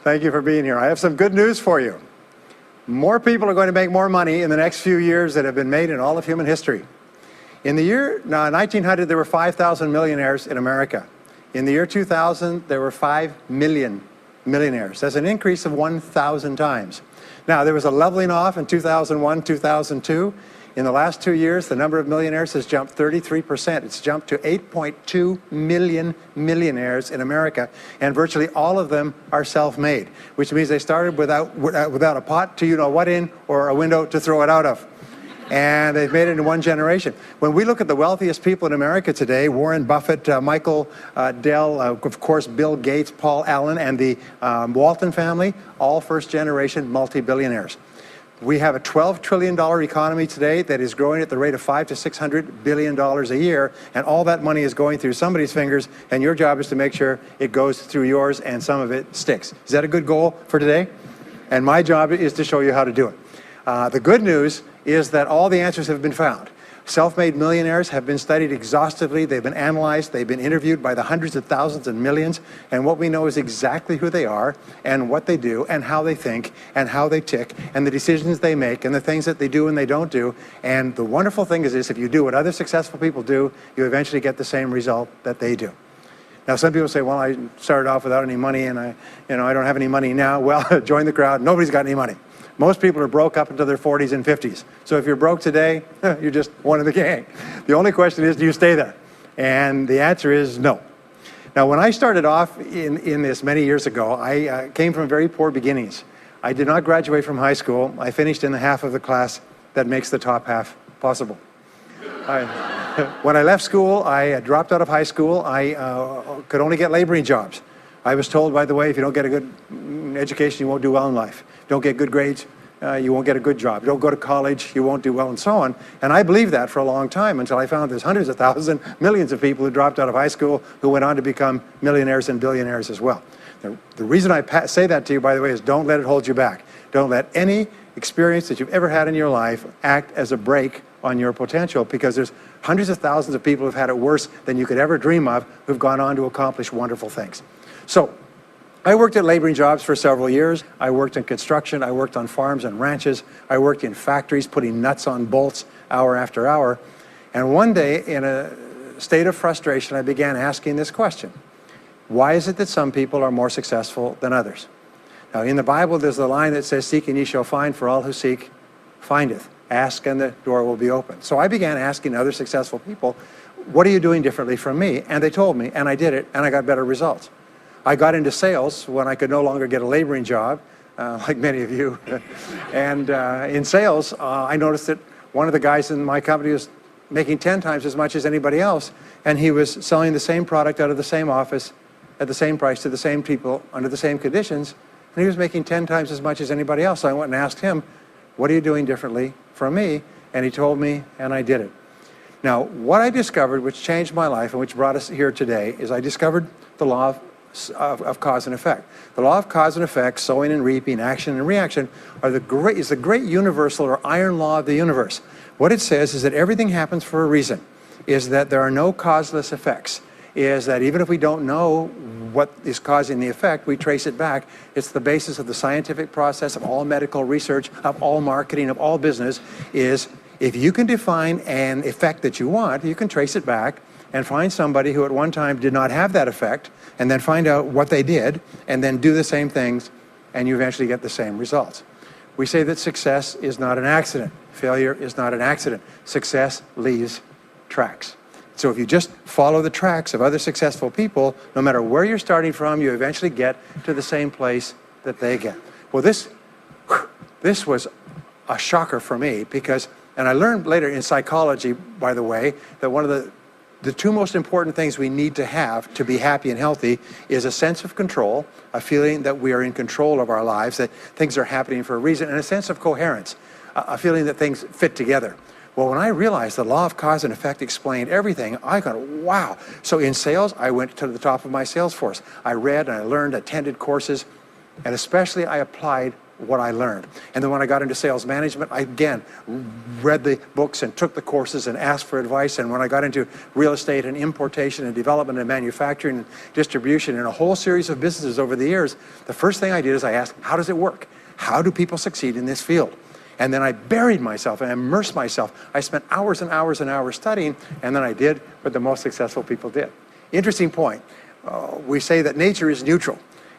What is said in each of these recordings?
Thank you for being here. I have some good news for you. More people are going to make more money in the next few years than have been made in all of human history. In the year 1900, there were 5,000 millionaires in America. In the year 2000, there were 5 million millionaires. That's an increase of 1,000 times. Now, there was a leveling off in 2001, 2002. In the last 2 years, the number of millionaires has jumped 33%. It's jumped to 8.2 million millionaires in America, and virtually all of them are self-made, which means they started without a pot to you-know-what in or a window to throw it out of. And they've made it in one generation. When we look at the wealthiest people in America today, Warren Buffett, Michael Dell, of course, Bill Gates, Paul Allen, and the Walton family, all first-generation multi-billionaires. We have a $12 trillion economy today that is growing at the rate of $500 to $600 billion a year, and all that money is going through somebody's fingers, and your job is to make sure it goes through yours and some of it sticks. Is that a good goal for today? And my job is to show you how to do it. The good news is that all the answers have been found. Self-made millionaires have been studied exhaustively. They've been analyzed. They've been interviewed by the hundreds of thousands and millions. And what we know is exactly who they are and what they do and how they think and how they tick and the decisions they make and the things that they do and they don't do. And the wonderful thing is this: if you do what other successful people do, you eventually get the same result that they do. Now, some people say, well, I started off without any money and I don't have any money now. Well, join the crowd. Nobody's got any money. Most people are broke up into their 40s and 50s. So if you're broke today, you're just one of the gang. The only question is, do you stay there? And the answer is no. Now, when I started off in this many years ago, I came from very poor beginnings. I did not graduate from high school. I finished in the half of the class that makes the top half possible. When I left school, I dropped out of high school. I could only get laboring jobs. I was told, by the way, if you don't get a good education, you won't do well in life. Don't get good grades, you won't get a good job. Don't go to college, you won't do well, and so on. And I believed that for a long time until I found there's hundreds of thousands, millions of people who dropped out of high school who went on to become millionaires and billionaires as well. The reason I say that to you, by the way, is don't let it hold you back. Don't let any experience that you've ever had in your life act as a brake on your potential, because there's hundreds of thousands of people who've had it worse than you could ever dream of who've gone on to accomplish wonderful things. So, I worked at laboring jobs for several years. I worked in construction. I worked on farms and ranches. I worked in factories putting nuts on bolts hour after hour. And one day, in a state of frustration, I began asking this question: why is it that some people are more successful than others? Now, in the Bible, there's the line that says, "Seek and ye shall find, for all who seek findeth. Ask and the door will be open." So I began asking other successful people, what are you doing differently from me? And they told me, and I did it, and I got better results. I got into sales when I could no longer get a laboring job, like many of you. And in sales, I noticed that one of the guys in my company was making 10 times as much as anybody else, and he was selling the same product out of the same office at the same price to the same people under the same conditions, and he was making 10 times as much as anybody else. So I went and asked him, what are you doing differently from me? And he told me, and I did it. Now, what I discovered, which changed my life and which brought us here today, is I discovered the law of cause and effect. The law of cause and effect, sowing and reaping, action and reaction, is the great universal or iron law of the universe. What it says is that everything happens for a reason, is that there are no causeless effects, is that even if we don't know what is causing the effect, we trace it back. It's the basis of the scientific process, of all medical research, of all marketing, of all business, is if you can define an effect that you want, you can trace it back and find somebody who at one time did not have that effect, and then find out what they did, and then do the same things, and you eventually get the same results. We say that success is not an accident. Failure is not an accident. Success leaves tracks. So if you just follow the tracks of other successful people, no matter where you're starting from, you eventually get to the same place that they get. Well, this was a shocker for me, because, and I learned later in psychology, by the way, that one of the two most important things we need to have to be happy and healthy is a sense of control, a feeling that we are in control of our lives, that things are happening for a reason, and a sense of coherence, a feeling that things fit together. Well, when I realized the law of cause and effect explained everything, I got, wow. So in sales, I went to the top of my sales force. I read and I learned, attended courses, and especially I applied what I learned. And then when I got into sales management, I again read the books and took the courses and asked for advice. And when I got into real estate and importation and development and manufacturing and distribution and a whole series of businesses over the years, the first thing I did is I asked, how does it work? How do people succeed in this field? And then I buried myself and immersed myself. I spent hours and hours and hours studying, and then I did what the most successful people did. Interesting point. We say that nature is neutral.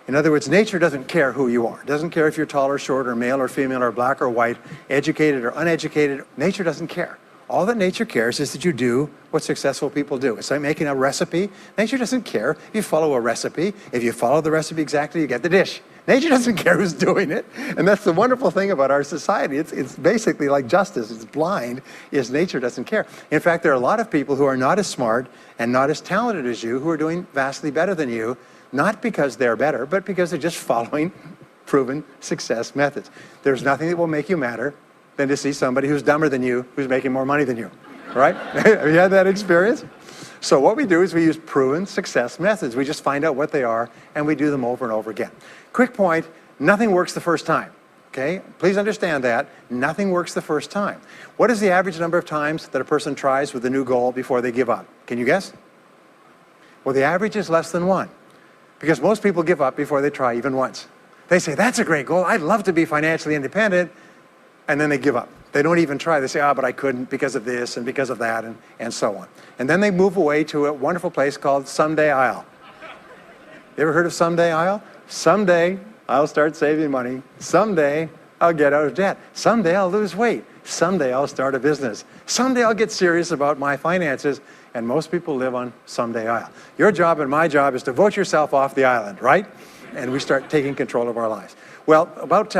In other words, nature doesn't care who you are. It doesn't care if you're tall or short or male or female or black or white, educated or uneducated. Nature doesn't care. All that nature cares is that you do what successful people do. It's like making a recipe. Nature doesn't care if you follow a recipe. If you follow the recipe exactly, you get the dish. Nature doesn't care who's doing it. And that's the wonderful thing about our society. It's basically like justice. It's blind, is nature doesn't care. In fact, there are a lot of people who are not as smart and not as talented as you who are doing vastly better than you, not because they're better, but because they're just following proven success methods. There's nothing that will make you madder than to see somebody who's dumber than you, who's making more money than you, right? Have you had that experience? So what we do is we use proven success methods. We just find out what they are, and we do them over and over again. Quick point, nothing works the first time, okay? Please understand that. Nothing works the first time. What is the average number of times that a person tries with a new goal before they give up? Can you guess? Well, the average is less than 1, because most people give up before they try even once. They say, that's a great goal. I'd love to be financially independent. And then they give up. They don't even try. They say, but I couldn't because of this and because of that and so on. And then they move away to a wonderful place called Someday I'll. You ever heard of Someday I'll? Someday I'll start saving money. Someday I'll get out of debt. Someday I'll lose weight. Someday I'll start a business. Someday I'll get serious about my finances. And most people live on Someday I'll. Your job and my job is to vote yourself off the island, right? And we start taking control of our lives. Well, about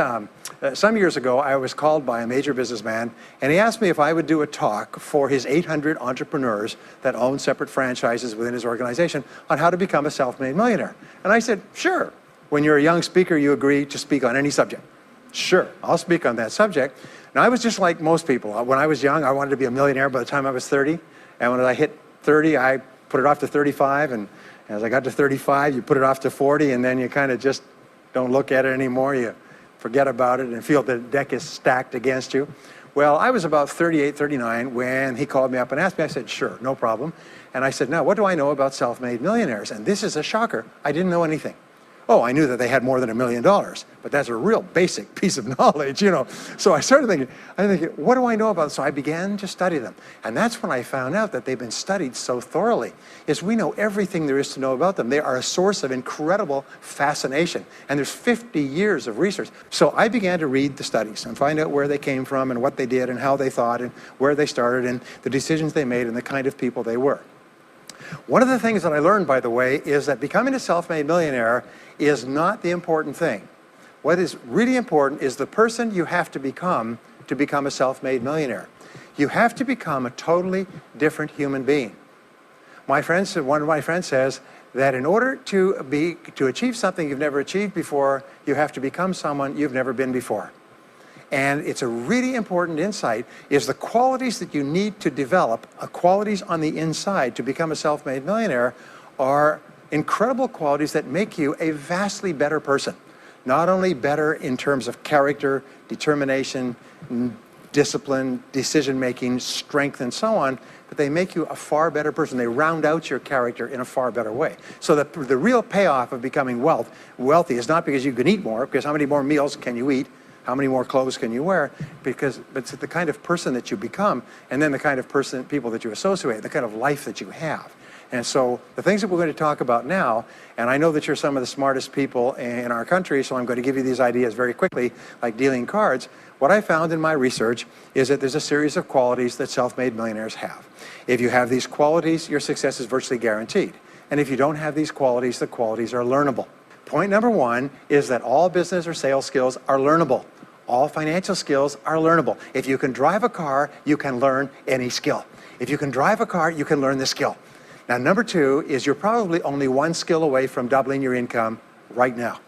some years ago, I was called by a major businessman, and he asked me if I would do a talk for his 800 entrepreneurs that own separate franchises within his organization on how to become a self-made millionaire. And I said, sure. When you're a young speaker, you agree to speak on any subject. Sure, I'll speak on that subject. Now, I was just like most people. When I was young, I wanted to be a millionaire by the time I was 30. And when I hit 30, I put it off to 35. And as I got to 35, you put it off to 40, and then you kind of just don't look at it anymore. You forget about it and feel the deck is stacked against you. Well, I was about 38, 39 when he called me up and asked me. I said, sure, no problem. And I said, now, what do I know about self-made millionaires? And this is a shocker. I didn't know anything. Oh, I knew that they had more than $1 million, but that's a real basic piece of knowledge, you know. So I started thinking, what do I know about them? So I began to study them. And that's when I found out that they've been studied so thoroughly, is we know everything there is to know about them. They are a source of incredible fascination. And there's 50 years of research. So I began to read the studies and find out where they came from and what they did and how they thought and where they started and the decisions they made and the kind of people they were. One of the things that I learned, by the way, is that becoming a self-made millionaire is not the important thing. What is really important is the person you have to become a self-made millionaire. You have to become a totally different human being. One of my friends says that in order to achieve something you've never achieved before, you have to become someone you've never been before. And it's a really important insight, is the qualities that you need to develop, qualities on the inside to become a self-made millionaire, are incredible qualities that make you a vastly better person. Not only better in terms of character, determination, discipline, decision-making, strength, and so on, but they make you a far better person. They round out your character in a far better way. So the real payoff of becoming wealthy is not because you can eat more, because how many more meals can you eat? How many more clothes can you wear? But it's the kind of person that you become, and then the kind of people that you associate, the kind of life that you have. And so the things that we're going to talk about now, and I know that you're some of the smartest people in our country, so I'm going to give you these ideas very quickly, like dealing cards. What I found in my research is that there's a series of qualities that self-made millionaires have. If you have these qualities, your success is virtually guaranteed. And if you don't have these qualities, the qualities are learnable. Point number one is that all business or sales skills are learnable. All financial skills are learnable. If you can drive a car, you can learn any skill. If you can drive a car, you can learn the skill. Now, number two is you're probably only one skill away from doubling your income right now.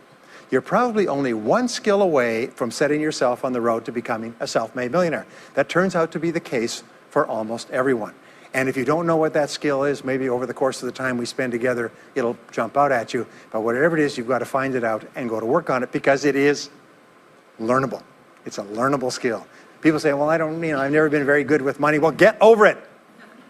You're probably only one skill away from setting yourself on the road to becoming a self-made millionaire. That turns out to be the case for almost everyone. And if you don't know what that skill is, maybe over the course of the time we spend together, it'll jump out at you. But whatever it is, you've got to find it out and go to work on it, because it is learnable. It's a learnable skill. People say, well, I've never been very good with money. Well, get over it.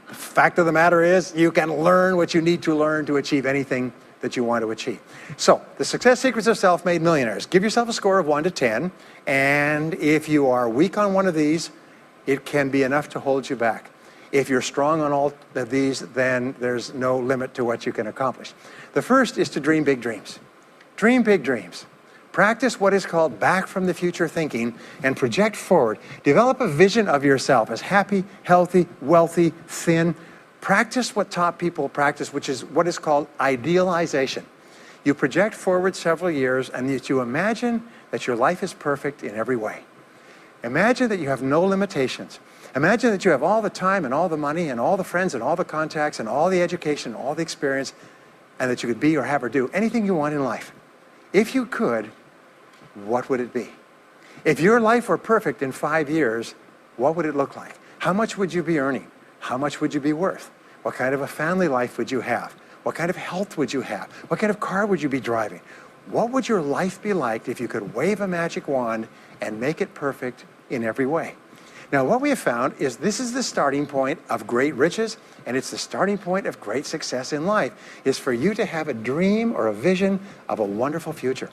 The fact of the matter is, you can learn what you need to learn to achieve anything that you want to achieve. So, the success secrets of self-made millionaires. Give yourself a score of 1 to 10, and if you are weak on one of these, it can be enough to hold you back. If you're strong on all of these, then there's no limit to what you can accomplish. The first is to dream big dreams. Dream big dreams. Practice what is called back from the future thinking and project forward. Develop a vision of yourself as happy, healthy, wealthy, thin. Practice what top people practice, which is what is called idealization. You project forward several years and you imagine that your life is perfect in every way. Imagine that you have no limitations. Imagine that you have all the time and all the money and all the friends and all the contacts and all the education, all the experience, and that you could be or have or do anything you want in life. If you could, what would it be? If your life were perfect in 5 years, what would it look like? How much would you be earning? How much would you be worth? What kind of a family life would you have? What kind of health would you have? What kind of car would you be driving? What would your life be like if you could wave a magic wand and make it perfect in every way? Now, what we have found is this is the starting point of great riches, and it's the starting point of great success in life, is for you to have a dream or a vision of a wonderful future.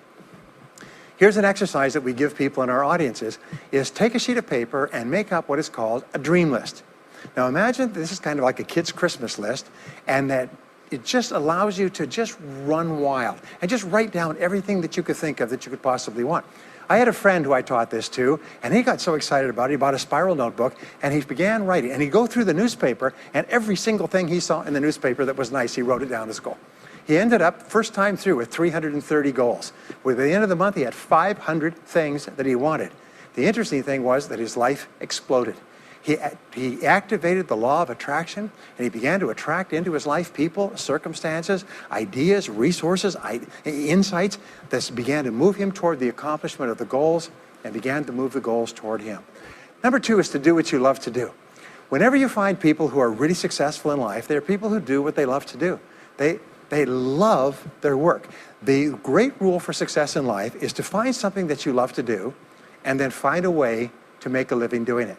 Here's an exercise that we give people in our audiences, is take a sheet of paper and make up what is called a dream list. Now imagine this is kind of like a kid's Christmas list, and that it just allows you to just run wild and just write down everything that you could think of that you could possibly want. I had a friend who I taught this to, and he got so excited about it, he bought a spiral notebook, and he began writing. And he'd go through the newspaper, and every single thing he saw in the newspaper that was nice, he wrote it down as a goal. He ended up, first time through, with 330 goals. By the end of the month, he had 500 things that he wanted. The interesting thing was that his life exploded. He activated the law of attraction, and he began to attract into his life people, circumstances, ideas, resources, insights that began to move him toward the accomplishment of the goals and began to move the goals toward him. Number 2 is to do what you love to do. Whenever you find people who are really successful in life, they're people who do what they love to do. They love their work. The great rule for success in life is to find something that you love to do and then find a way to make a living doing it.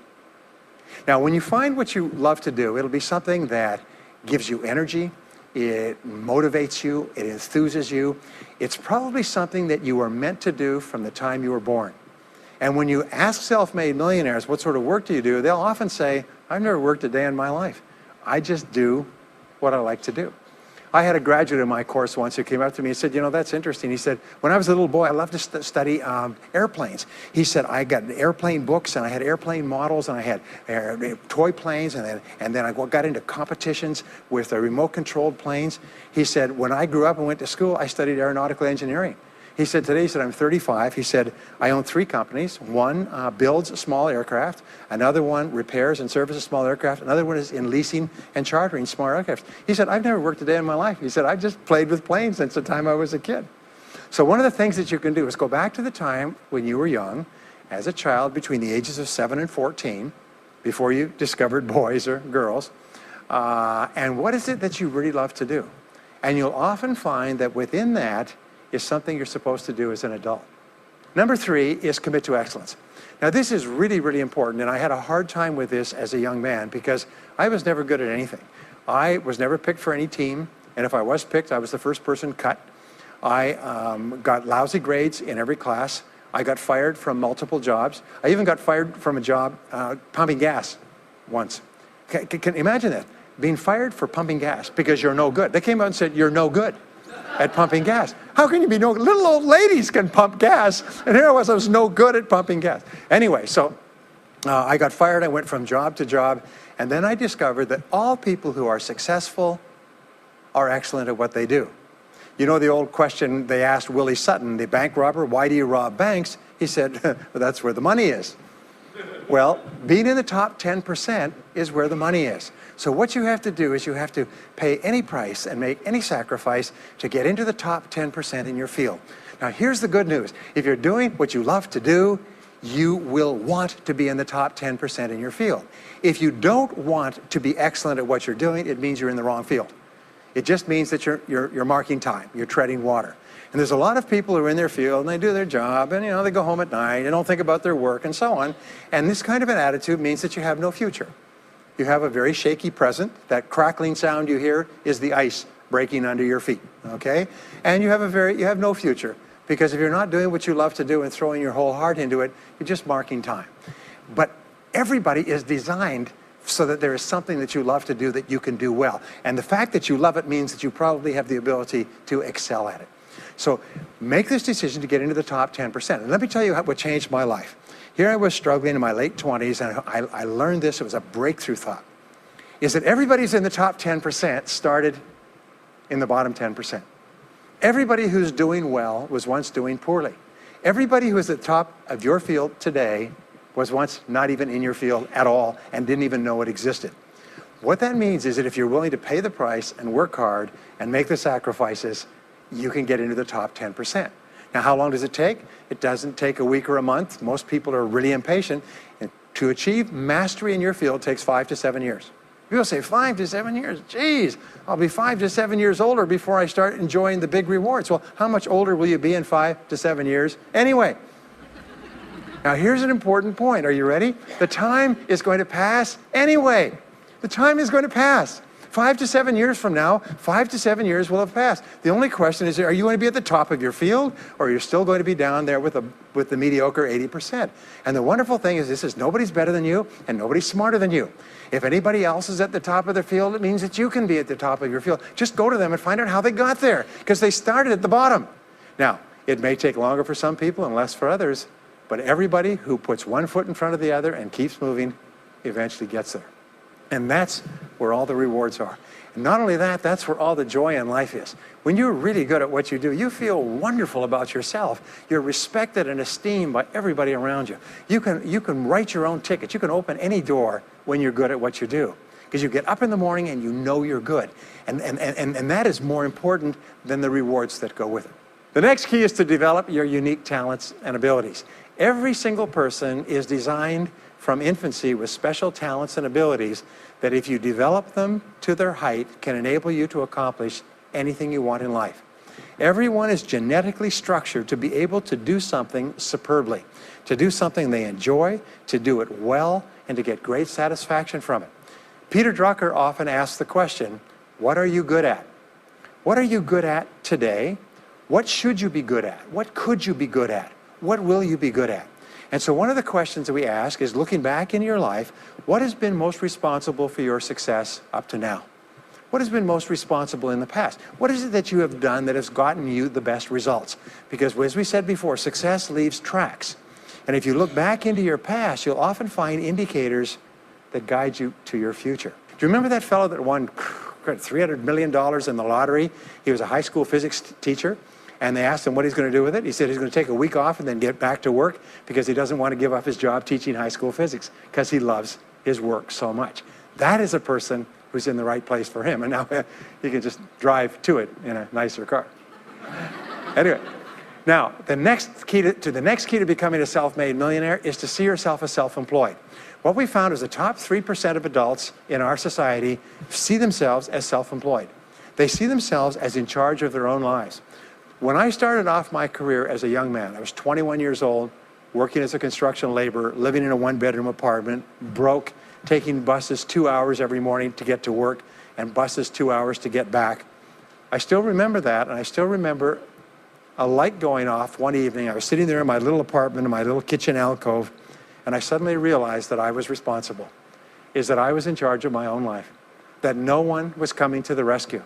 Now, when you find what you love to do, it'll be something that gives you energy, it motivates you, it enthuses you. It's probably something that you were meant to do from the time you were born. And when you ask self-made millionaires, what sort of work do you do? They'll often say, I've never worked a day in my life. I just do what I like to do. I had a graduate in my course once who came up to me and said, you know, that's interesting. He said, when I was a little boy, I loved to study airplanes. He said, I got airplane books, and I had airplane models, and I had toy planes, and then I got into competitions with remote-controlled planes. He said, when I grew up and went to school, I studied aeronautical engineering. He said, today, he said, I'm 35. He said, I own 3 companies. One builds small aircraft. Another one repairs and services small aircraft. Another one is in leasing and chartering small aircraft. He said, I've never worked a day in my life. He said, I've just played with planes since the time I was a kid. So one of the things that you can do is go back to the time when you were young, as a child between the ages of 7 and 14, before you discovered boys or girls, and what is it that you really love to do? And you'll often find that within that is something you're supposed to do as an adult. Number 3 is commit to excellence. Now this is really, really important, and I had a hard time with this as a young man because I was never good at anything. I was never picked for any team, and if I was picked, I was the first person cut. I got lousy grades in every class. I got fired from multiple jobs. I even got fired from a job pumping gas once. Can you imagine that? Being fired for pumping gas because you're no good. They came out and said, you're no good at pumping gas. How can you be no good? Little old ladies can pump gas, and here I was no good at pumping gas. Anyway, so I got fired. I went from job to job, and then I discovered that all people who are successful are excellent at what they do. You know the old question they asked Willie Sutton, the bank robber, why do you rob banks? He said, well, that's where the money is. Well, being in the top 10% is where the money is. So what you have to do is you have to pay any price and make any sacrifice to get into the top 10% in your field. Now here's the good news. If you're doing what you love to do, you will want to be in the top 10% in your field. If you don't want to be excellent at what you're doing, it means you're in the wrong field. It just means that you're marking time, you're treading water. And there's a lot of people who are in their field and they do their job and they go home at night and don't think about their work and so on. And this kind of an attitude means that you have no future. You have a very shaky present. That crackling sound you hear is the ice breaking under your feet, okay? And you have no future, because if you're not doing what you love to do and throwing your whole heart into it, you're just marking time. But everybody is designed so that there is something that you love to do that you can do well. And the fact that you love it means that you probably have the ability to excel at it. So make this decision to get into the top 10%. And let me tell you what changed my life. Here I was struggling in my late 20s, and I learned this. It was a breakthrough thought. Is that everybody's in the top 10% started in the bottom 10%. Everybody who's doing well was once doing poorly. Everybody who is at the top of your field today was once not even in your field at all and didn't even know it existed. What that means is that if you're willing to pay the price and work hard and make the sacrifices, you can get into the top 10%. Now, how long does it take? It doesn't take a week or a month. Most people are really impatient. And to achieve mastery in your field takes 5 to 7 years. People say 5 to 7 years. Geez, I'll be 5 to 7 years older before I start enjoying the big rewards. Well, how much older will you be in 5 to 7 years anyway? Now, here's an important point. Are you ready? The time is going to pass anyway. The time is going to pass. 5 to 7 years from now, 5 to 7 years will have passed. The only question is, are you going to be at the top of your field, or are you still going to be down there with the mediocre 80%? And the wonderful thing is this: is nobody's better than you, and nobody's smarter than you. If anybody else is at the top of their field, it means that you can be at the top of your field. Just go to them and find out how they got there, because they started at the bottom. Now, it may take longer for some people and less for others, but everybody who puts one foot in front of the other and keeps moving eventually gets there. And that's where all the rewards are. And not only that, that's where all the joy in life is. When you're really good at what you do, you feel wonderful about yourself. You're respected and esteemed by everybody around you. You can write your own ticket. You can open any door when you're good at what you do, because you get up in the morning and you know you're good. And that is more important than the rewards that go with it. The next key is to develop your unique talents and abilities. Every single person is designed from infancy with special talents and abilities that, if you develop them to their height, can enable you to accomplish anything you want in life. Everyone is genetically structured to be able to do something superbly, to do something they enjoy, to do it well, and to get great satisfaction from it. Peter Drucker often asks the question, what are you good at? What are you good at today? What should you be good at? What could you be good at? What will you be good at? And so one of the questions that we ask is, looking back in your life, what has been most responsible for your success up to now? What has been most responsible in the past? What is it that you have done that has gotten you the best results? Because as we said before, success leaves tracks. And if you look back into your past, you'll often find indicators that guide you to your future. Do you remember that fellow that won $300 million in the lottery? He was a high school physics teacher. And they asked him what he's going to do with it. He said he's going to take a week off and then get back to work, because he doesn't want to give up his job teaching high school physics, because he loves his work so much. That is a person who's in the right place for him. And now he can just drive to it in a nicer car. Anyway, now the next key to becoming a self-made millionaire is to see yourself as self-employed. What we found is the top 3% of adults in our society see themselves as self-employed. They see themselves as in charge of their own lives. When I started off my career as a young man, I was 21 years old, working as a construction laborer, living in a one-bedroom apartment, broke, taking buses 2 hours every morning to get to work, and buses 2 hours to get back. I still remember that, and I still remember a light going off one evening. I was sitting there in my little apartment, in my little kitchen alcove, and I suddenly realized that I was responsible, that I was in charge of my own life, that no one was coming to the rescue.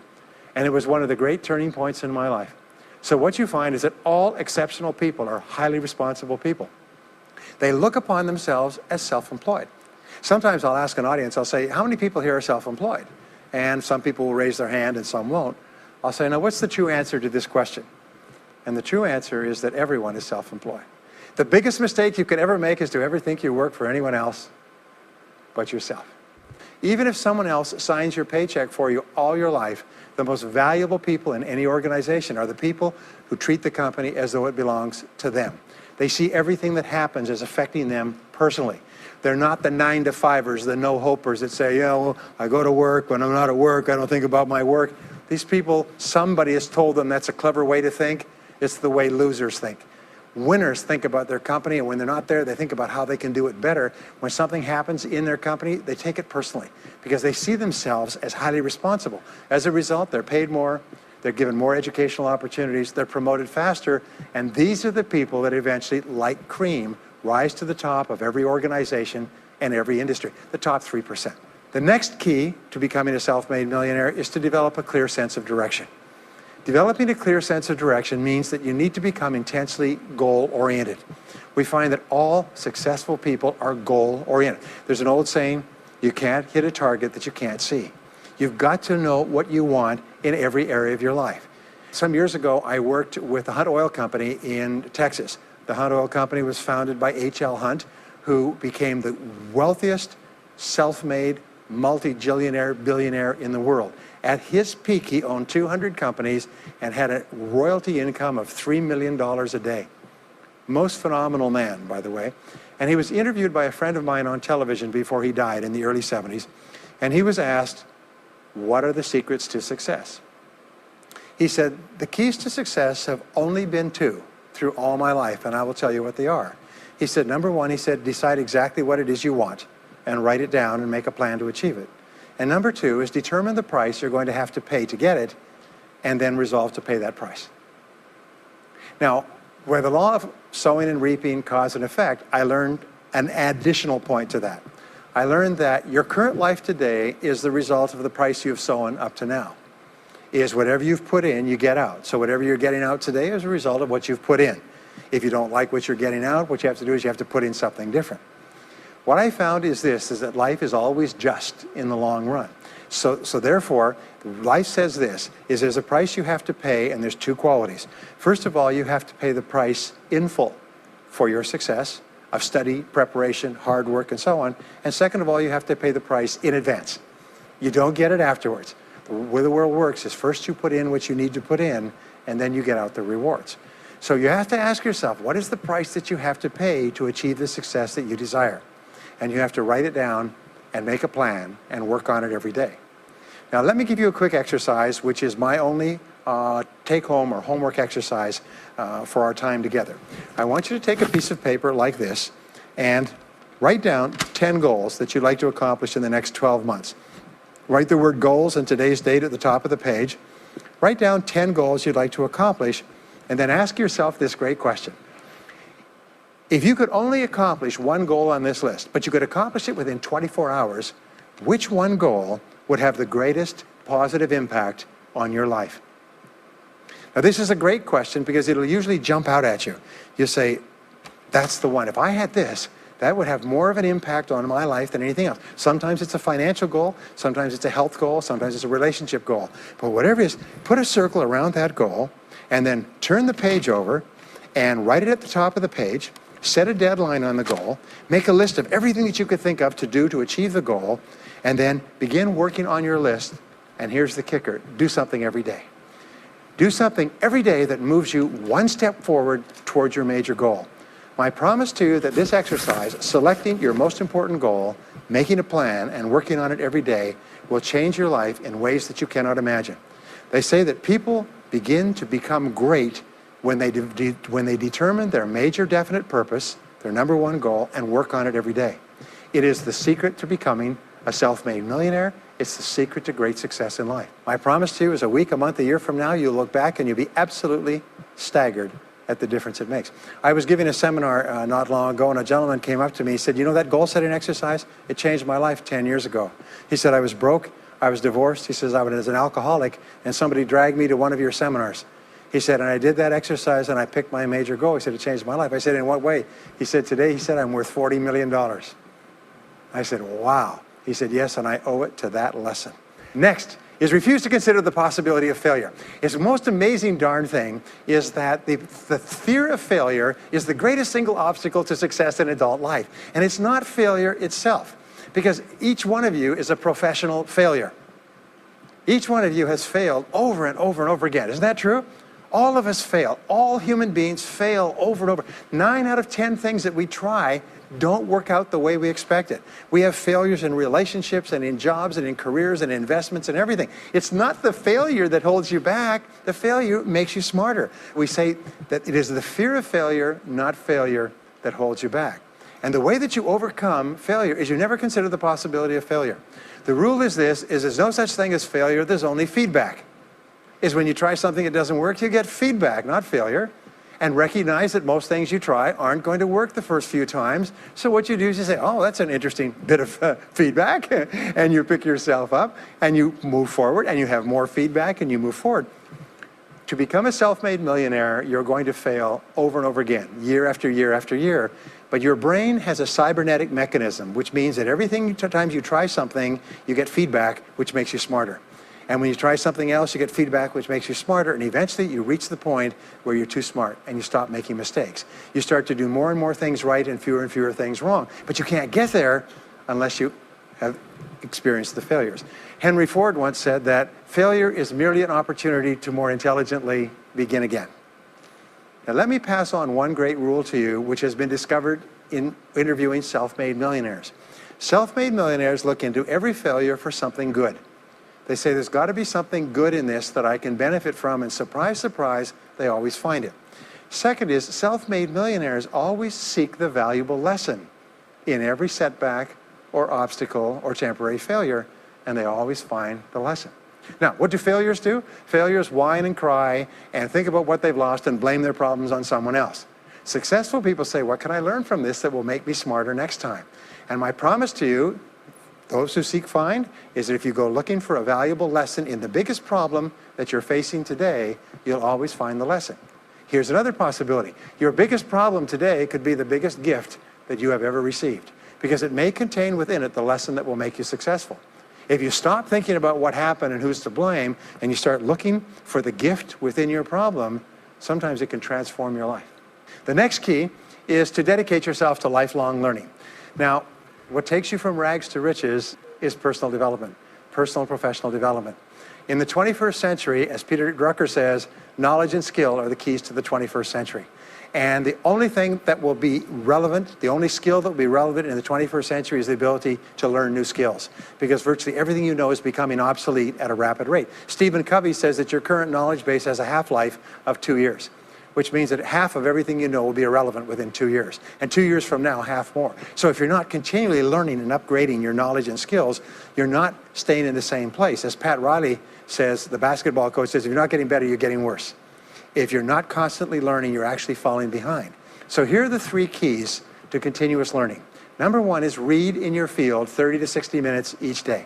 And it was one of the great turning points in my life. So what you find is that all exceptional people are highly responsible people. They look upon themselves as self-employed. Sometimes I'll ask an audience, I'll say, how many people here are self-employed? And some people will raise their hand and some won't. I'll say, now what's the true answer to this question? And the true answer is that everyone is self-employed. The biggest mistake you could ever make is to ever think you work for anyone else but yourself. Even if someone else signs your paycheck for you all your life, the most valuable people in any organization are the people who treat the company as though it belongs to them. They see everything that happens as affecting them personally. They're not the 9-to-5ers, the no-hopers that say, well, I go to work, when I'm not at work, I don't think about my work. These people, somebody has told them that's a clever way to think. It's the way losers think. Winners think about their company, and when they're not there, they think about how they can do it better. When something happens in their company, they take it personally because they see themselves as highly responsible. As a result, they're paid more, they're given more educational opportunities, they're promoted faster, and these are the people that eventually, like cream, rise to the top of every organization and every industry, the top 3%. The next key to becoming a self-made millionaire is to develop a clear sense of direction. Developing a clear sense of direction means that you need to become intensely goal-oriented. We find that all successful people are goal-oriented. There's an old saying, you can't hit a target that you can't see. You've got to know what you want in every area of your life. Some years ago, I worked with the Hunt Oil Company in Texas. The Hunt Oil Company was founded by H.L. Hunt, who became the wealthiest, self-made, multi-billionaire in the world. At his peak, he owned 200 companies and had a royalty income of $3 million a day. Most phenomenal man, by the way. And he was interviewed by a friend of mine on television before he died in the early 70s. And he was asked, what are the secrets to success? He said, the keys to success have only been two through all my life, and I will tell you what they are. He said, number one, he said, decide exactly what it is you want and write it down and make a plan to achieve it. And number two is determine the price you're going to have to pay to get it and then resolve to pay that price. Now, where the law of sowing and reaping cause and effect, I learned an additional point to that. I learned that your current life today is the result of the price you've sown up to now. Is whatever you've put in, you get out. So whatever you're getting out today is a result of what you've put in. If you don't like what you're getting out, what you have to do is you have to put in something different. What I found is this, is that life is always just in the long run. So therefore, life says this, is there's a price you have to pay, and there's two qualities. First of all, you have to pay the price in full for your success of study, preparation, hard work, and so on. And second of all, you have to pay the price in advance. You don't get it afterwards. The way the world works is first you put in what you need to put in, and then you get out the rewards. So you have to ask yourself, what is the price that you have to pay to achieve the success that you desire? And you have to write it down and make a plan and work on it every day. Now let me give you a quick exercise, which is my only take-home or homework exercise for our time together. I want you to take a piece of paper like this and write down 10 goals that you'd like to accomplish in the next 12 months. Write the word goals and today's date at the top of the page. Write down 10 goals you'd like to accomplish, and then ask yourself this great question. If you could only accomplish one goal on this list, but you could accomplish it within 24 hours, which one goal would have the greatest positive impact on your life? Now this is a great question because it'll usually jump out at you. You say, that's the one. If I had this, that would have more of an impact on my life than anything else. Sometimes it's a financial goal, sometimes it's a health goal, sometimes it's a relationship goal. But whatever it is, put a circle around that goal and then turn the page over and write it at the top of the page. Set a deadline on the goal, make a list of everything that you could think of to do to achieve the goal, and then begin working on your list. And here's the kicker, do something every day. Do something every day that moves you one step forward towards your major goal. My promise to you that this exercise, selecting your most important goal, making a plan, and working on it every day, will change your life in ways that you cannot imagine. They say that people begin to become great when they determine their major definite purpose, their number one goal, and work on it every day. It is the secret to becoming a self-made millionaire. It's the secret to great success in life. My promise to you is a week, a month, a year from now, you'll look back and you'll be absolutely staggered at the difference it makes. I was giving a seminar not long ago, and a gentleman came up to me. He said, you know that goal-setting exercise? It changed my life 10 years ago. He said, I was broke, I was divorced. He says, I was an alcoholic, and somebody dragged me to one of your seminars. He said, and I did that exercise and I picked my major goal. He said, it changed my life. I said, in what way? He said, today, he said, I'm worth $40 million. I said, wow. He said, yes, and I owe it to that lesson. Next is refuse to consider the possibility of failure. It's the most amazing darn thing is that the fear of failure is the greatest single obstacle to success in adult life. And it's not failure itself, because each one of you is a professional failure. Each one of you has failed over and over and over again. Isn't that true? All of us fail. All human beings fail over and over. 9 out of 10 things that we try don't work out the way we expected. We have failures in relationships and in jobs and in careers and investments and everything. It's not the failure that holds you back. The failure makes you smarter. We say that it is the fear of failure, not failure, that holds you back. And the way that you overcome failure is you never consider the possibility of failure. The rule is this, is there's no such thing as failure, there's only feedback. Is when you try something that doesn't work, you get feedback, not failure. And recognize that most things you try aren't going to work the first few times. So what you do is you say, oh, that's an interesting bit of feedback. And you pick yourself up and you move forward and you have more feedback and you move forward. To become a self-made millionaire, you're going to fail over and over again, year after year after year. But your brain has a cybernetic mechanism, which means that every time you try something, you get feedback, which makes you smarter. And when you try something else, you get feedback, which makes you smarter. And eventually, you reach the point where you're too smart and you stop making mistakes. You start to do more and more things right and fewer things wrong. But you can't get there unless you have experienced the failures. Henry Ford once said that failure is merely an opportunity to more intelligently begin again. Now, let me pass on one great rule to you, which has been discovered in interviewing self-made millionaires. Self-made millionaires look into every failure for something good. They say there's got to be something good in this that I can benefit from, and surprise, surprise, they always find it. Second is, self-made millionaires always seek the valuable lesson in every setback or obstacle or temporary failure, and they always find the lesson. Now, what do failures do? Failures whine and cry and think about what they've lost and blame their problems on someone else. Successful people say, what can I learn from this that will make me smarter next time? And my promise to you, those who seek find, is that if you go looking for a valuable lesson in the biggest problem that you're facing today, you'll always find the lesson. Here's another possibility. Your biggest problem today could be the biggest gift that you have ever received, because it may contain within it the lesson that will make you successful. If you stop thinking about what happened and who's to blame, and you start looking for the gift within your problem, sometimes it can transform your life. The next key is to dedicate yourself to lifelong learning. Now, what takes you from rags to riches is personal development, personal and professional development. In the 21st century, as Peter Drucker says, knowledge and skill are the keys to the 21st century. And the only thing that will be relevant, the only skill that will be relevant in the 21st century is the ability to learn new skills, because virtually everything you know is becoming obsolete at a rapid rate. Stephen Covey says that your current knowledge base has a half-life of 2 years, which means that half of everything you know will be irrelevant within 2 years. And 2 years from now, half more. So if you're not continually learning and upgrading your knowledge and skills, you're not staying in the same place. As Pat Riley says, the basketball coach says, if you're not getting better, you're getting worse. If you're not constantly learning, you're actually falling behind. So here are the 3 keys to continuous learning. Number 1 is read in your field 30 to 60 minutes each day.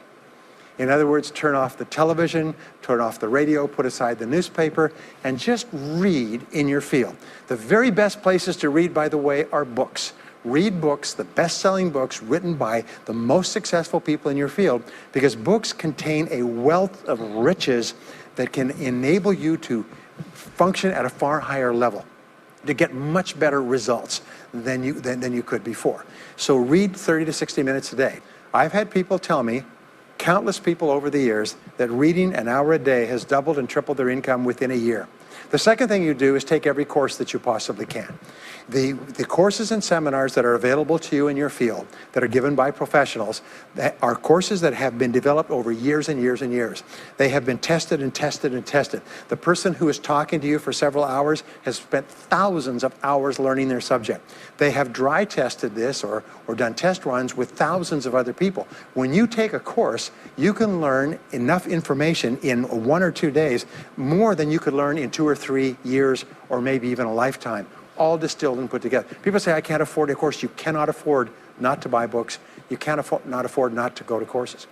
In other words, turn off the television, turn off the radio, put aside the newspaper, and just read in your field. The very best places to read, by the way, are books. Read books, the best-selling books written by the most successful people in your field, because books contain a wealth of riches that can enable you to function at a far higher level, to get much better results than you could before. So read 30 to 60 minutes a day. I've had people tell me, countless people over the years, that reading an hour a day has doubled and tripled their income within a year. The second thing you do is take every course that you possibly can. The courses and seminars that are available to you in your field, that are given by professionals, that are courses that have been developed over years and years and years. They have been tested and tested and tested. The person who is talking to you for several hours has spent thousands of hours learning their subject. They have dry tested this or done test runs with thousands of other people. When you take a course, you can learn enough information in 1 or 2 days, more than you could learn in 2 or 3 years or maybe even a lifetime, all distilled and put together. People say, I can't afford a course. You cannot afford not to buy books. You can't afford not to go to courses.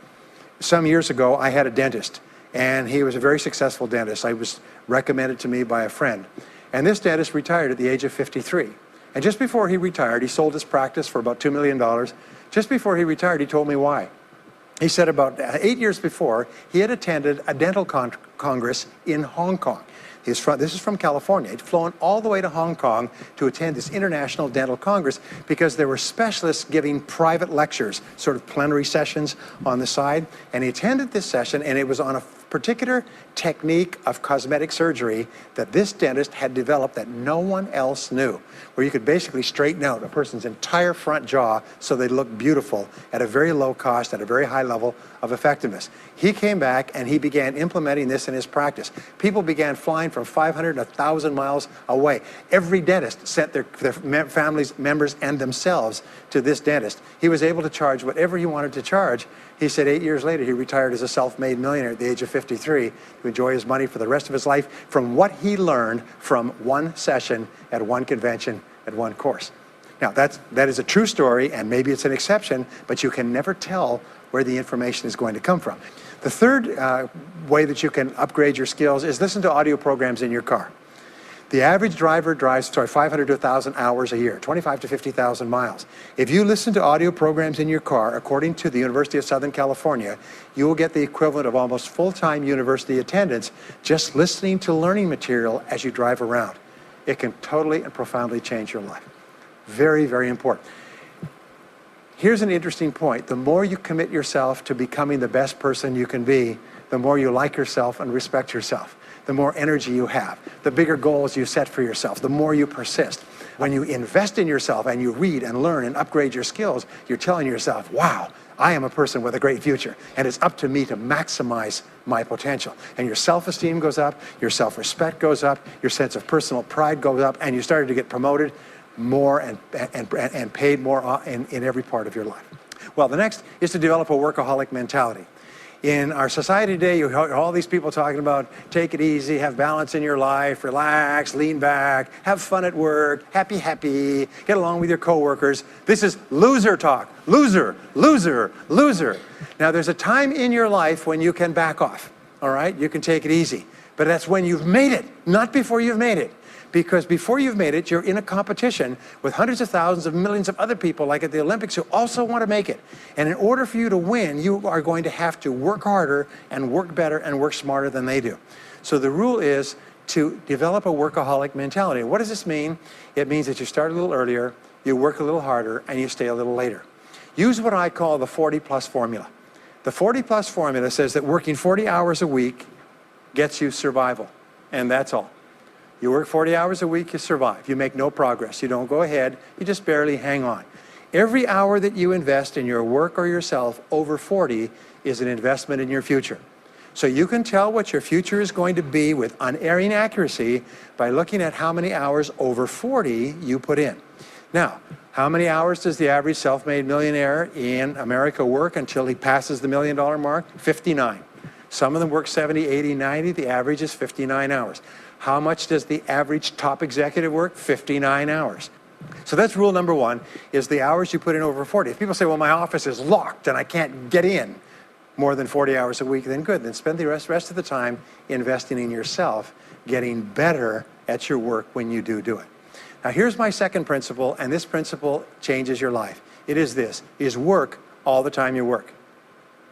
Some years ago, I had a dentist, and he was a very successful dentist. I was recommended to me by a friend. And this dentist retired at the age of 53. And just before he retired, he sold his practice for about $2 million. Just before he retired, he told me why. He said about 8 years before, he had attended a dental congress in Hong Kong. This is from California. He'd flown all the way to Hong Kong to attend this international dental congress because there were specialists giving private lectures, sort of plenary sessions on the side. And he attended this session, and it was on particular technique of cosmetic surgery that this dentist had developed that no one else knew, where you could basically straighten out a person's entire front jaw so they look beautiful at a very low cost, at a very high level of effectiveness. He came back and he began implementing this in his practice. People began flying from 500 to 1,000 miles away. Every dentist sent their families, members, and themselves to this dentist. He was able to charge whatever he wanted to charge. He said 8 years later, he retired as a self-made millionaire at the age of 53 to enjoy his money for the rest of his life from what he learned from one session at one convention at one course. Now, that is a true story, and maybe it's an exception, but you can never tell where the information is going to come from. The third way that you can upgrade your skills is listen to audio programs in your car. The average driver drives 500 to 1,000 hours a year, 25 to 50,000 miles. If you listen to audio programs in your car, according to the University of Southern California, you will get the equivalent of almost full-time university attendance just listening to learning material as you drive around. It can totally and profoundly change your life. Very, very important. Here's an interesting point. The more you commit yourself to becoming the best person you can be, the more you like yourself and respect yourself. The more energy you have, the bigger goals you set for yourself, the more you persist. When you invest in yourself and you read and learn and upgrade your skills, you're telling yourself, wow, I am a person with a great future, and it's up to me to maximize my potential. And your self-esteem goes up, your self-respect goes up, your sense of personal pride goes up, and you started to get promoted more and paid more in every part of your life. Well, the next is to develop a workaholic mentality. In our society today, you hear all these people talking about take it easy, have balance in your life, relax, lean back, have fun at work, happy, get along with your coworkers. This is loser talk. Loser, loser, loser. Now, there's a time in your life when you can back off, all right? You can take it easy. But that's when you've made it, not before you've made it. Because before you've made it, you're in a competition with hundreds of thousands of millions of other people, like at the Olympics, who also want to make it. And in order for you to win, you are going to have to work harder and work better and work smarter than they do. So the rule is to develop a workaholic mentality. What does this mean? It means that you start a little earlier, you work a little harder, and you stay a little later. Use what I call the 40-plus formula. The 40-plus formula says that working 40 hours a week gets you survival, and that's all. You work 40 hours a week, you survive. You make no progress. You don't go ahead. You just barely hang on. Every hour that you invest in your work or yourself over 40 is an investment in your future. So you can tell what your future is going to be with unerring accuracy by looking at how many hours over 40 you put in. Now, how many hours does the average self-made millionaire in America work until he passes the $1 million mark? 59. Some of them work 70, 80, 90. The average is 59 hours. How much does the average top executive work? 59 hours. So that's rule number one, is the hours you put in over 40. If people say, well, my office is locked and I can't get in more than 40 hours a week, then good. Then spend the rest of the time investing in yourself, getting better at your work when you do it. Now, here's my second principle, and this principle changes your life. It is this, is work all the time you work.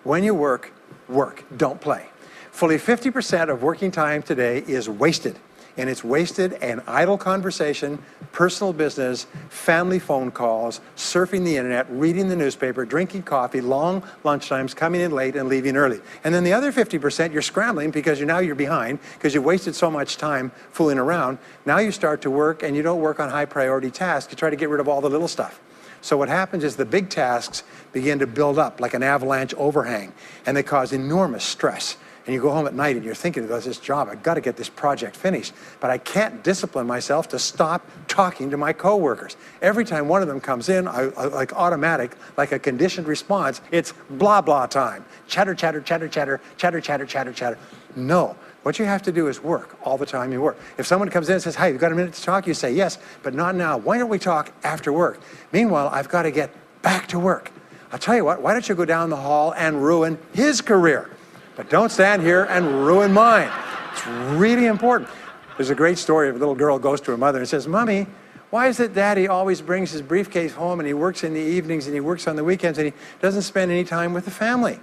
When you work, work, don't play. Fully 50% of working time today is wasted. And it's wasted in idle conversation, personal business, family phone calls, surfing the internet, reading the newspaper, drinking coffee, long lunchtimes, coming in late and leaving early. And then the other 50%, you're scrambling because now you're behind because you wasted so much time fooling around. Now you start to work, and you don't work on high priority tasks. You try to get rid of all the little stuff. So what happens is the big tasks begin to build up like an avalanche overhang, and they cause enormous stress. And you go home at night and you're thinking about this job, I've got to get this project finished, but I can't discipline myself to stop talking to my coworkers. Every time one of them comes in, like automatic, like a conditioned response, it's blah, blah time. Chatter, chatter, chatter, chatter, chatter, chatter, chatter, chatter. No, what you have to do is work all the time you work. If someone comes in and says, hey, you've got a minute to talk, you say, yes, but not now. Why don't we talk after work? Meanwhile, I've got to get back to work. I'll tell you what, why don't you go down the hall and ruin his career? But don't stand here and ruin mine. It's really important. There's a great story of a little girl goes to her mother and says, Mommy, why is it Daddy always brings his briefcase home and he works in the evenings and he works on the weekends and he doesn't spend any time with the family?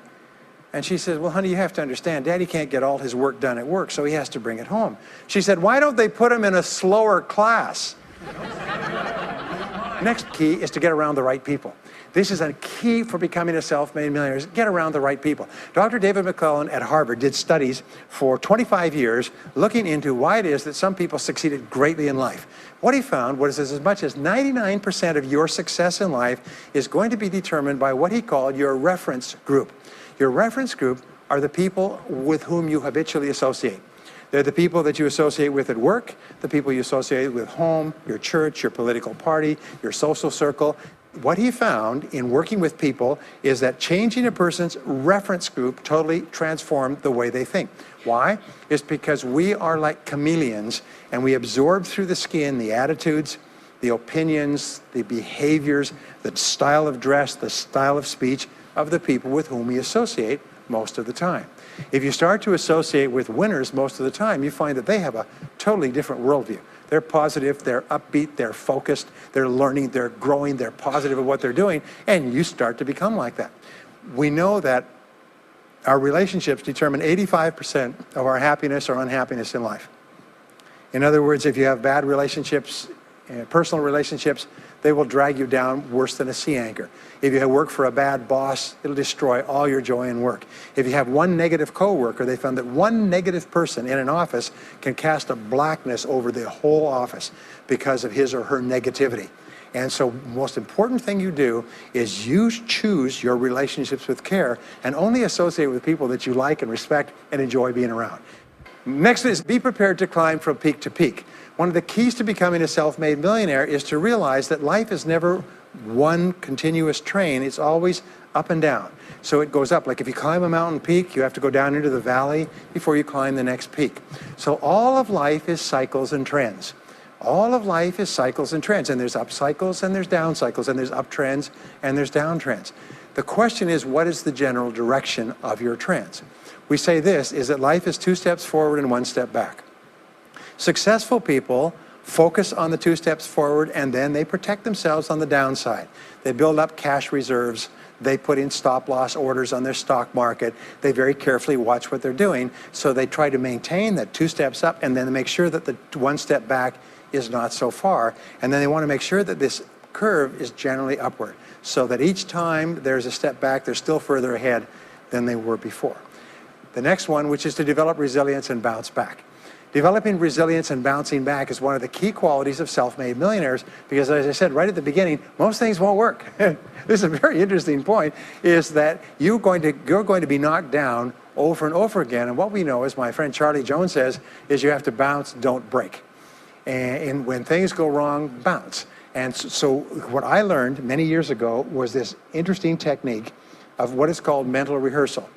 And she says, well, honey, you have to understand, Daddy can't get all his work done at work, so he has to bring it home. She said, why don't they put him in a slower class? Next key is to get around the right people. This is a key for becoming a self-made millionaire, is get around the right people. Dr. David McClellan at Harvard did studies for 25 years looking into why it is that some people succeeded greatly in life. What he found was as much as 99% of your success in life is going to be determined by what he called your reference group. Your reference group are the people with whom you habitually associate. They're the people that you associate with at work, the people you associate with home, your church, your political party, your social circle. What he found in working with people is that changing a person's reference group totally transformed the way they think. Why? It's because we are like chameleons, and we absorb through the skin the attitudes, the opinions, the behaviors, the style of dress, the style of speech of the people with whom we associate most of the time. If you start to associate with winners most of the time, you find that they have a totally different worldview. They're positive, they're upbeat, they're focused, they're learning, they're growing, they're positive at what they're doing, and you start to become like that. We know that our relationships determine 85% of our happiness or unhappiness in life. In other words, if you have bad relationships, personal relationships, they will drag you down worse than a sea anchor. If you work for a bad boss, it'll destroy all your joy in work. If you have one negative coworker, they found that one negative person in an office can cast a blackness over the whole office because of his or her negativity. And so the most important thing you do is you choose your relationships with care and only associate with people that you like and respect and enjoy being around. Next is be prepared to climb from peak to peak. One of the keys to becoming a self-made millionaire is to realize that life is never one continuous train. It's always up and down. So it goes up. Like if you climb a mountain peak, you have to go down into the valley before you climb the next peak. So all of life is cycles and trends. All of life is cycles and trends. And there's up cycles and there's down cycles and there's up trends and there's down trends. The question is, what is the general direction of your trends? We say this, is that life is 2 steps forward and 1 step back. Successful people focus on the 2 steps forward and then they protect themselves on the downside. They build up cash reserves. They put in stop loss orders on their stock market. They very carefully watch what they're doing. So they try to maintain that 2 steps up and then make sure that the 1 step back is not so far. And then they want to make sure that this curve is generally upward so that each time there's a step back, they're still further ahead than they were before. The next one, which is to develop resilience and bounce back. Developing resilience and bouncing back is one of the key qualities of self-made millionaires because, as I said right at the beginning, most things won't work. This is a very interesting point, is that you're going to be knocked down over and over again. And what we know, as my friend Charlie Jones says, is you have to bounce, don't break. And when things go wrong, bounce. And so what I learned many years ago was this interesting technique of what is called mental rehearsal.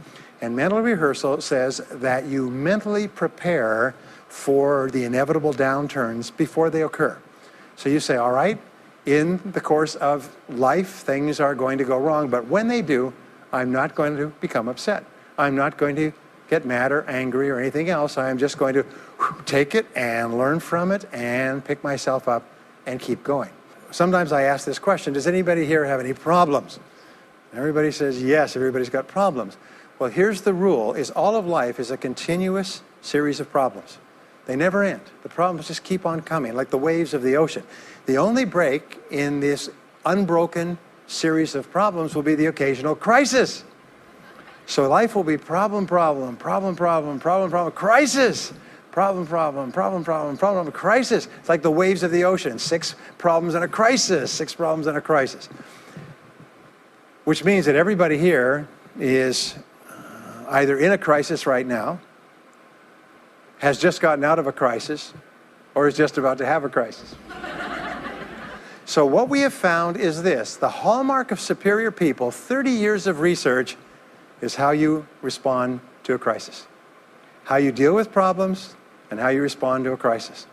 And mental rehearsal says that you mentally prepare for the inevitable downturns before they occur. So you say, all right, in the course of life, things are going to go wrong, but when they do, I'm not going to become upset. I'm not going to get mad or angry or anything else. I'm just going to take it and learn from it and pick myself up and keep going. Sometimes I ask this question, does anybody here have any problems? Everybody says yes, everybody's got problems. Well, here's the rule, is all of life is a continuous series of problems. They never end. The problems just keep on coming, like the waves of the ocean. The only break in this unbroken series of problems will be the occasional crisis. So life will be problem, problem, problem, problem, problem, problem, crisis. Problem, problem, problem, problem, problem, crisis. It's like the waves of the ocean. 6 problems and a crisis, 6 problems and a crisis. Which means that everybody here is either in a crisis right now, has just gotten out of a crisis, or is just about to have a crisis. So what we have found is this, the hallmark of superior people, 30 years of research, is how you respond to a crisis. How you deal with problems and how you respond to a crisis.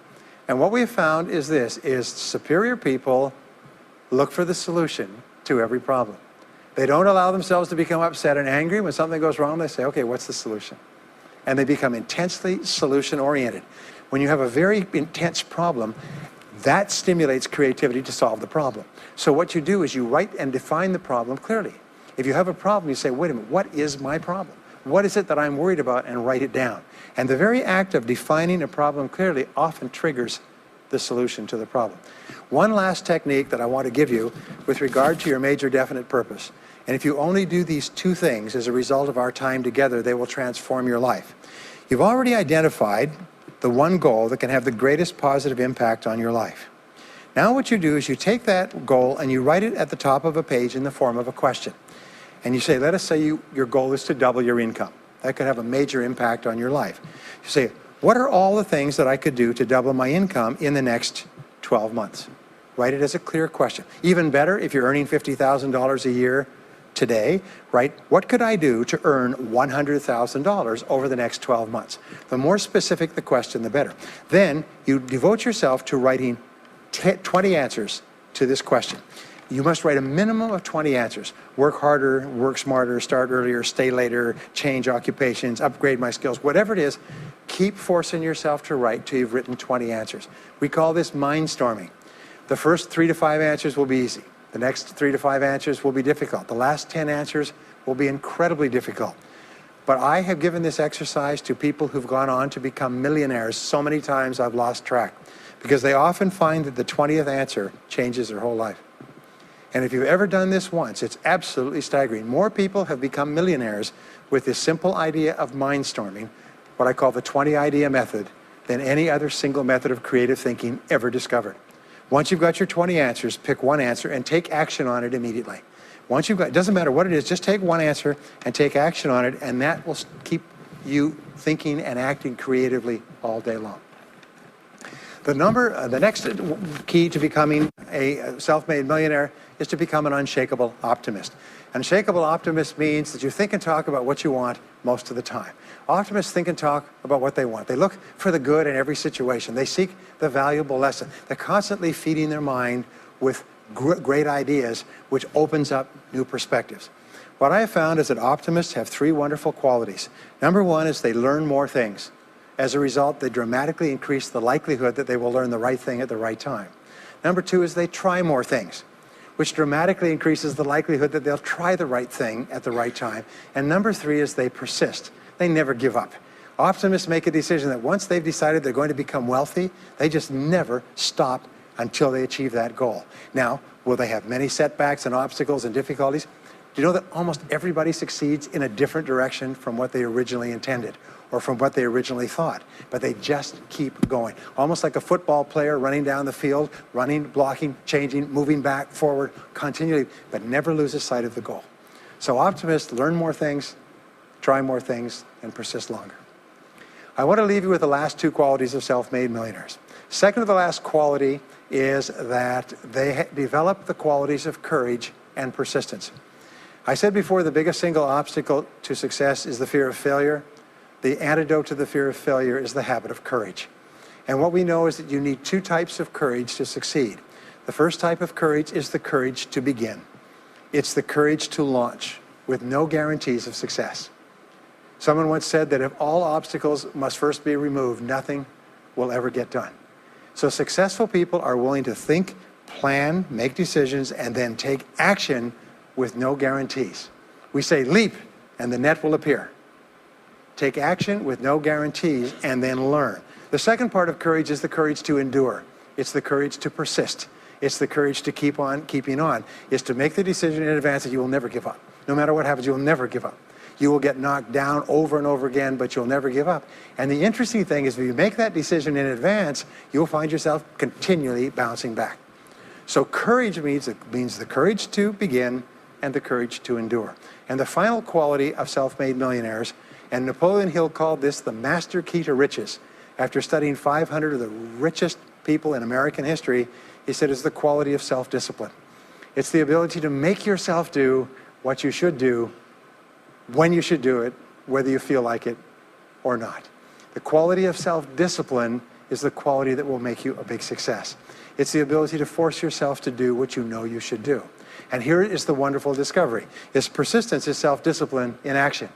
And what we have found is this, is superior people look for the solution to every problem. They don't allow themselves to become upset and angry. When something goes wrong, they say, okay, what's the solution? And they become intensely solution-oriented. When you have a very intense problem, that stimulates creativity to solve the problem. So what you do is you write and define the problem clearly. If you have a problem, you say, wait a minute, what is my problem? What is it that I'm worried about? And write it down. And the very act of defining a problem clearly often triggers the solution to the problem. One last technique that I want to give you with regard to your major definite purpose. And if you only do these two things as a result of our time together, they will transform your life. You've already identified the one goal that can have the greatest positive impact on your life. Now what you do is you take that goal and you write it at the top of a page in the form of a question. And you say, let us say your goal is to double your income. That could have a major impact on your life. You say, what are all the things that I could do to double my income in the next 12 months? Write it as a clear question. Even better, if you're earning $50,000 a year today, write, what could I do to earn $100,000 over the next 12 months? The more specific the question, the better. Then you devote yourself to writing 20 answers to this question. You must write a minimum of 20 answers. Work harder, work smarter, start earlier, stay later, change occupations, upgrade my skills, whatever it is, keep forcing yourself to write till you've written 20 answers. We call this mindstorming. The first 3 to 5 answers will be easy. The next 3 to 5 answers will be difficult. The last 10 answers will be incredibly difficult. But I have given this exercise to people who've gone on to become millionaires so many times I've lost track, because they often find that the 20th answer changes their whole life. And if you've ever done this once, it's absolutely staggering. More people have become millionaires with this simple idea of mindstorming, what I call the 20 idea method, than any other single method of creative thinking ever discovered. Once you've got your 20 answers, pick one answer and take action on it immediately. Once you've got, it doesn't matter what it is, just take one answer and take action on it, and that will keep you thinking and acting creatively all day long. The next key to becoming a self-made millionaire is to become an unshakable optimist. An unshakable optimist means that you think and talk about what you want most of the time. Optimists think and talk about what they want. They look for the good in every situation. They seek the valuable lesson. They're constantly feeding their mind with great ideas, which opens up new perspectives. What I have found is that optimists have 3 wonderful qualities. Number 1 is they learn more things. As a result, they dramatically increase the likelihood that they will learn the right thing at the right time. Number 2 is they try more things, which dramatically increases the likelihood that they'll try the right thing at the right time. And number 3 is they persist. They never give up. Optimists make a decision that once they've decided they're going to become wealthy, they just never stop until they achieve that goal. Now, will they have many setbacks and obstacles and difficulties? Do you know that almost everybody succeeds in a different direction from what they originally intended or from what they originally thought? But they just keep going. Almost like a football player running down the field, running, blocking, changing, moving back, forward, continually, but never loses sight of the goal. So optimists learn more things, try more things, and persist longer. I want to leave you with the last 2 qualities of self-made millionaires. Second to the last quality is that they develop the qualities of courage and persistence. I said before, the biggest single obstacle to success is the fear of failure. The antidote to the fear of failure is the habit of courage. And what we know is that you need 2 types of courage to succeed. The first type of courage is the courage to begin. It's the courage to launch with no guarantees of success. Someone once said that if all obstacles must first be removed, nothing will ever get done. So successful people are willing to think, plan, make decisions, and then take action with no guarantees. We say leap and the net will appear. Take action with no guarantees and then learn. The second part of courage is the courage to endure. It's the courage to persist. It's the courage to keep on keeping on. It's to make the decision in advance that you will never give up. No matter what happens, you will never give up. You will get knocked down over and over again, but you'll never give up. And the interesting thing is if you make that decision in advance, you'll find yourself continually bouncing back. So courage means the courage to begin and the courage to endure. And the final quality of self-made millionaires, and Napoleon Hill called this the master key to riches. After studying 500 of the richest people in American history, he said it's the quality of self-discipline. It's the ability to make yourself do what you should do, when you should do it, whether you feel like it or not. The quality of self-discipline is the quality that will make you a big success. It's the ability to force yourself to do what you know you should do. And here is the wonderful discovery. Persistence is self-discipline in action.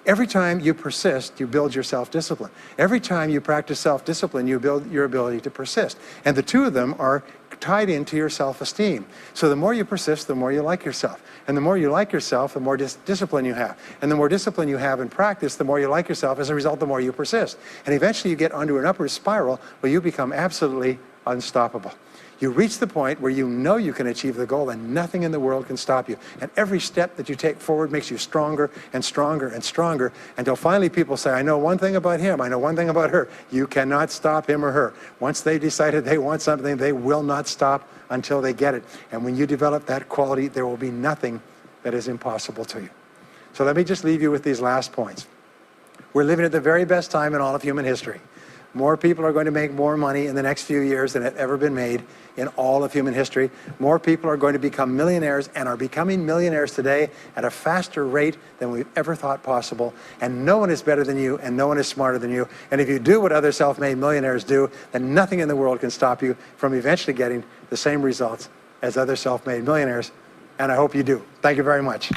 Every time you persist, you build your self-discipline. Every time you practice self-discipline, you build your ability to persist. And the 2 of them are tied into your self-esteem. So the more you persist, the more you like yourself. And the more you like yourself, the more discipline you have. And the more discipline you have in practice, the more you like yourself. As a result, the more you persist. And eventually you get onto an upward spiral where you become absolutely unstoppable. You reach the point where you know you can achieve the goal and nothing in the world can stop you. And every step that you take forward makes you stronger and stronger and stronger until finally people say, I know one thing about him, I know one thing about her. You cannot stop him or her. Once they've decided they want something, they will not stop until they get it. And when you develop that quality, there will be nothing that is impossible to you. So let me just leave you with these last points. We're living at the very best time in all of human history. More people are going to make more money in the next few years than have ever been made in all of human history. More people are going to become millionaires and are becoming millionaires today at a faster rate than we've ever thought possible. And no one is better than you and no one is smarter than you. And if you do what other self-made millionaires do, then nothing in the world can stop you from eventually getting the same results as other self-made millionaires. And I hope you do. Thank you very much.